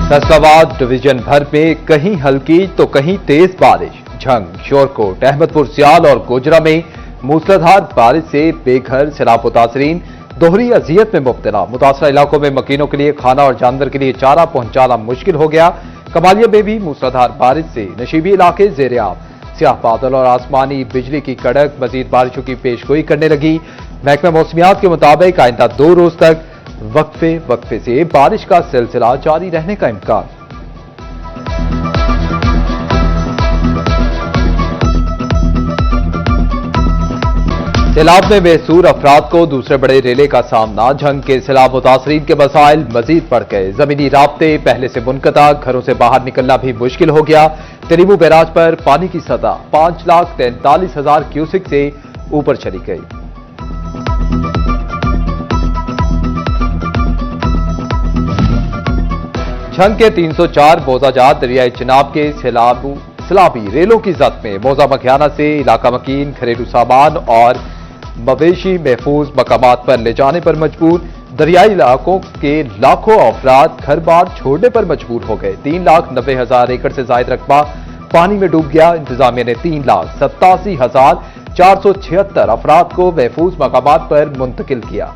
Faisalabad division भर में कहीं हल्की तो कहीं तेज बारिश। झंग, शोरकोट, अहमदपुर सियाल और गोजरा में मूसलाधार बारिश से बेघर सैलाब मुतासरीन दोहरी अजियत में मुब्तला। मुतासरा इलाकों में मकीनों के लिए खाना और जानवर के लिए चारा पहुंचाना मुश्किल हो गया। कमालिया में भी मूसलाधार बारिश से नशीबी इलाके जेर-ए-आब। स्याह बादल और आसमानी बिजली की कड़क मजीद बारिशों की पेशगोई करने लगी। महकमा मौसमियात के मुताबिक आइंदा 2 रोज तक वक्फे से बारिश का सिलसिला जारी रहने का इम्कान। सैलाब में बेसूर अफराद को दूसरे बड़े रेले का सामना। झंग के सैलाब मुतासरीन के मसाइल मजीद बढ़ गए। जमीनी राब्ते पहले से मुनक़ता, घरों से बाहर निकलना भी मुश्किल हो गया। तिरिमू बैराज पर पानी की सतह 5,43,000 क्यूसेक से ऊपर चली गई। झंग के 304 बोजाजात दरियाई चिनाब के सैलाबी रेलों की जद में मौजा मखियाना से इलाका मकीन, घरेलू सामान और मवेशी महफूज मकामात पर ले जाने पर मजबूर। दरियाई इलाकों के लाखों अफराद घर बार छोड़ने पर मजबूर हो गए। 3,90,000 एकड़ से ज्यादा रकबा पानी में डूब गया। इंतजामिया ने 3,87,476 अफराद को महफूज मकामात पर मुंतकिल किया।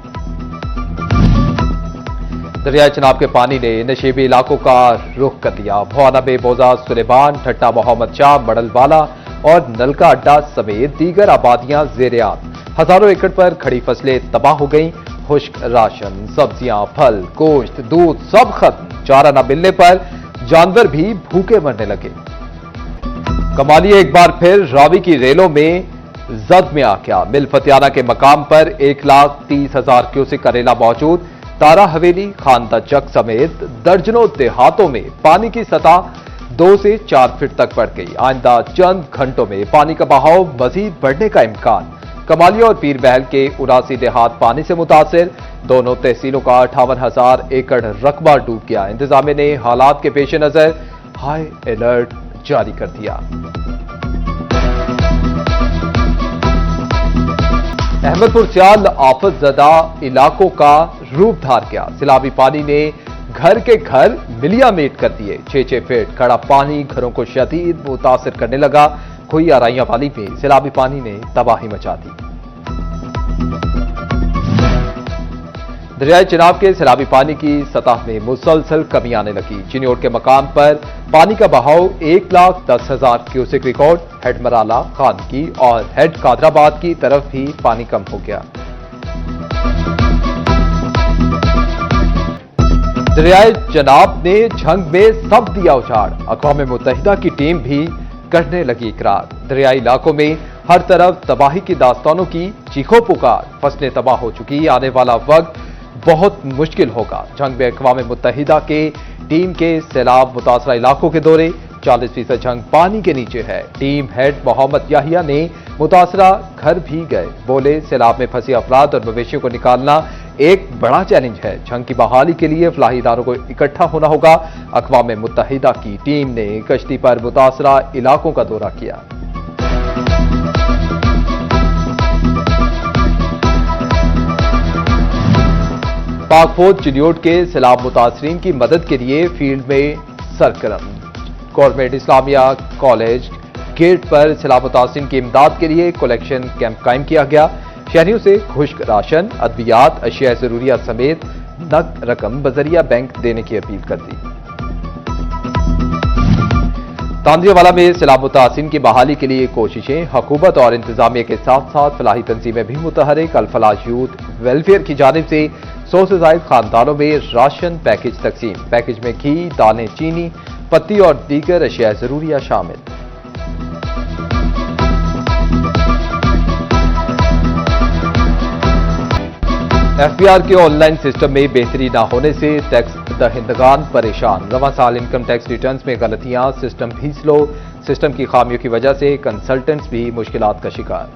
दरियाई चिनाब के पानी ने नशीबी इलाकों का रुख कर दिया। भवाना बे, बोजा, सुलेमान, ठट्टा मोहम्मद शाह, मडलवाला और नलका अड्डा समेत दीगर आबादियां जेर-ए-आब। हजारों एकड़ पर खड़ी फसलें तबाह हो गईं। खुश्क राशन, सब्जियां, फल, गोश्त, दूध सब खत्म। चारा न मिलने पर जानवर भी भूखे मरने लगे। कमालिया एक बार फिर रावी की रेलों में जद में आ गया। मिल फतियाना के मकाम पर 1,30,000 क्यूसेक का रेला मौजूद। तारा हवेली, खानदा चक समेत दर्जनों देहातों में पानी की सतह 2 से 4 फीट तक बढ़ गई। आइंदा चंद घंटों में पानी का बहाव मजीद बढ़ने का इम्कान। कमालिया और पीर महल के 79 देहात पानी से मुतासिर। दोनों तहसीलों का 58,000 एकड़ रकबा डूब गया। इंतजामिया ने हालात के पेश नजर हाई अलर्ट जारी कर दिया। अहमदपुर सियाल आफत ज़दा इलाकों का रूप धार गया। सैलाबी पानी ने घर के घर मिलिया मेट कर दिए। 6-6 फीट खड़ा पानी घरों को शदीद मुतासिर करने लगा। कोई आराइयां वाली में सैलाबी पानी ने तबाही मचा दी। दरियाई चिनाब के सैलाबी पानी की सतह में मुसलसल कमी आने लगी। चिन्योट के मकाम पर पानी का बहाव 1,10,000 cusec record. Head Marala, Khanki और हेड कादराबाद की तरफ भी पानी कम हो गया। दरियाई चिनाब ने झंग में सब दिया उजाड़। अक़वाम मुत्तहिदा की टीम भी करने लगी इकरार। दरियाई इलाकों में हर तरफ तबाही की दास्तानों की चीखों पुकार। फसलें तबाह हो चुकी। आने वाला वक्त बहुत मुश्किल होगा। झंग में अक़वाम मुत्तहिदा के टीम के सैलाब मुतासरा इलाकों के दौरे। 40% झंग पानी के नीचे है। टीम हेड मोहम्मद याहिया ने मुतासरा घर भी गए। बोले, सैलाब में फंसे अफराद और मवेशियों को निकालना एक बड़ा चैलेंज है। झंग की बहाली के लिए फलाही इदारों को इकट्ठा होना होगा। अक़वाम मुत्तहिदा की टीम ने कश्ती पर मुतासरा इलाकों का दौरा किया। पाक फौज चिन्योट के सैलाब मुतासरीन की मदद के लिए फील्ड में सरगर्म। गवर्नमेंट इस्लामिया कॉलेज गेट पर सैलाब मुतासरीन की इमदाद के लिए कलेक्शन कैंप कायम किया गया। शहरियों से खुश्क राशन, अद्वियात, अशिया ज़रूरियात समेत नकद रकम बजरिया बैंक देने की अपील कर दी। तांदियावाला में सैलाब मुतासरीन की बहाली के लिए कोशिशें। हुकूमत और इंतजामिया के साथ साथ फलाही तंजीमें भी मुतहरिक। अल फलाह यूथ वेलफेयर की जानिब से 100 से ज्यादा खानदानों में राशन पैकेज तकसीम। पैकेज में घी, दालें, चीनी, पत्ती और दीगर अशिया ज़रूरिया शामिल। एफबीआर के ऑनलाइन सिस्टम में बेहतरी न होने से टैक्स दहिंदगान परेशान। रवां साल इनकम टैक्स रिटर्न्स में गलतियां, सिस्टम भी स्लो। सिस्टम की खामियों की वजह से कंसल्टेंट्स भी मुश्किलात का शिकार।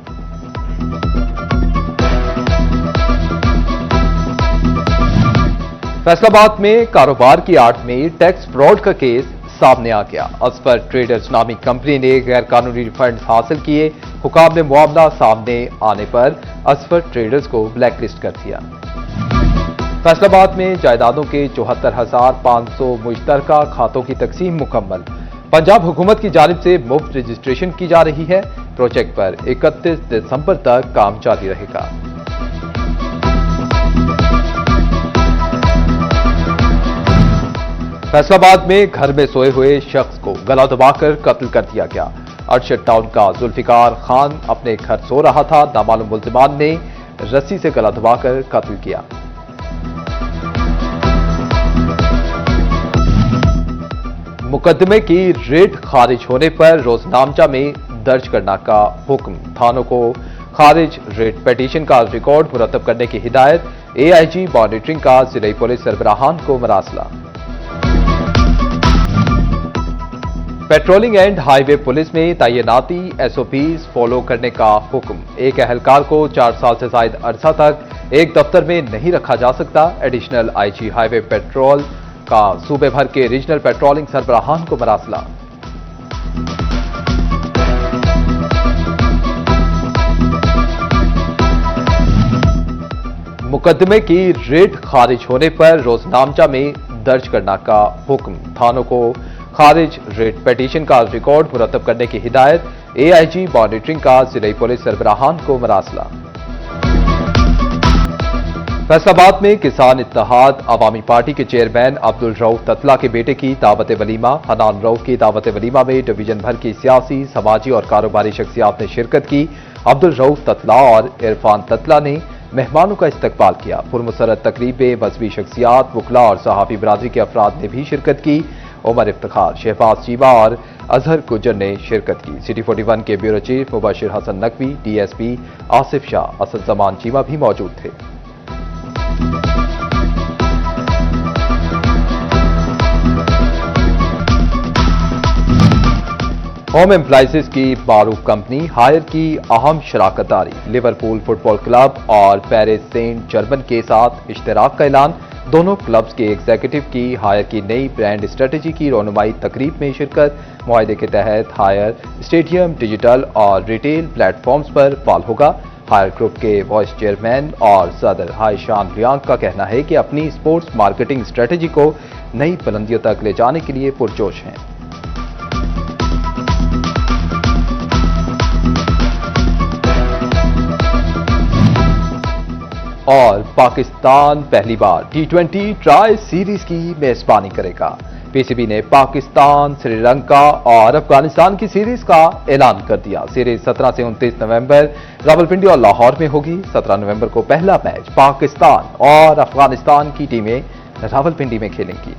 फैसलाबाद में कारोबार की आड़ में टैक्स फ्रॉड का केस सामने आ गया। असफर ट्रेडर्स नामी कंपनी ने गैर कानूनी रिफंड हासिल किए। हुकाम ने मामला सामने आने पर असफर ट्रेडर्स को ब्लैकलिस्ट कर दिया। फैसलाबाद में जायदादों के 74,500 मुश्तरका खातों की तकसीम मुकम्मल। पंजाब हुकूमत की जानिब से मुफ्त रजिस्ट्रेशन की जा रही है। प्रोजेक्ट पर 31 दिसंबर तक काम जारी रहेगा। फैसलाबाद में घर में सोए हुए शख्स को गला दबाकर कत्ल कर दिया गया। अरशद टाउन का जुल्फिकार खान अपने घर सो रहा था। नामालूम मुल्जिमान ने रस्सी से गला दबाकर कत्ल किया। मुकदमे की रिट खारिज होने पर रोजनामचा में दर्ज करने का हुक्म। थानों को खारिज रिट पिटीशन का रिकॉर्ड मुरतब करने की हिदायत। एआईजी मॉनिटरिंग का जिला पुलिस सरबराहान को मरासला। पेट्रोलिंग एंड हाईवे पुलिस में तैनाती एसओपीज फॉलो करने का हुक्म। एक अहलकार को 4 साल से ज्यादा अरसा तक एक दफ्तर में नहीं रखा जा सकता। एडिशनल आईजी हाईवे पेट्रोल का सूबे भर के रीजनल पेट्रोलिंग सरबराहान को मरासला। मुकदमे की रिट खारिज होने पर रोजनामचा में दर्ज करने का हुक्म। थानों को खारिज रिट पिटीशन का रिकॉर्ड मुरतब करने की हिदायत। एआईजी मॉनिटरिंग का जिला पुलिस सरबराहान को मरासला। फैसलाबाद में किसान इत्तेहाद अवामी पार्टी के चेयरमैन अब्दुल रऊफ ततला के बेटे की दावत वलीमा। हनान रऊफ की दावत वलीमा में डिवीजन भर की सियासी, समाजी और कारोबारी शख्सियात ने शिरकत की। अब्दुल रऊफ ततला और इरफान ततला ने मेहमानों का इस्तकबाल किया। पुरमसरत तकरीब में मजहबी शख्सियात, वकला और सहाफी बरादरी के अफराद ने भी शिरकत की। उमर इफ्तिखार, शहबाज चीमा और अजहर गुजर ने शिरकत की। सिटी 41 के bureau chief Mubashir Hasan Naqvi, DSP Asif Shah, Asad Zaman Cheema भी मौजूद थे। होम एम्प्लाइजेस की मारूफ कंपनी हायर की अहम शराकतदारी। लिवरपूल फुटबॉल क्लब और पेरिस सेंट जर्मन के साथ इश्तराक का ऐलान। दोनों क्लब्स के एग्जीक्यूटिव की हायर की नई ब्रांड स्ट्रेटजी की रोनुमाई तकरीब में शिरकत। मुआहदे के तहत हायर स्टेडियम डिजिटल और रिटेल प्लेटफॉर्म्स पर फाल होगा। हायर ग्रुप के वाइस चेयरमैन और सदर हाईशान रियांग का कहना है कि अपनी स्पोर्ट्स मार्केटिंग स्ट्रेटजी को नई बुलंदियों तक ले जाने के लिए पुरजोश हैं। और पाकिस्तान पहली बार T20 ट्राई सीरीज की मेजबानी करेगा। पीसीबी ने पाकिस्तान, श्रीलंका और अफगानिस्तान की सीरीज का ऐलान कर दिया। सीरीज 17 से 29 नवंबर रावलपिंडी और लाहौर में होगी। 17 नवंबर को पहला मैच पाकिस्तान और अफगानिस्तान की टीमें रावलपिंडी में खेलेंगी।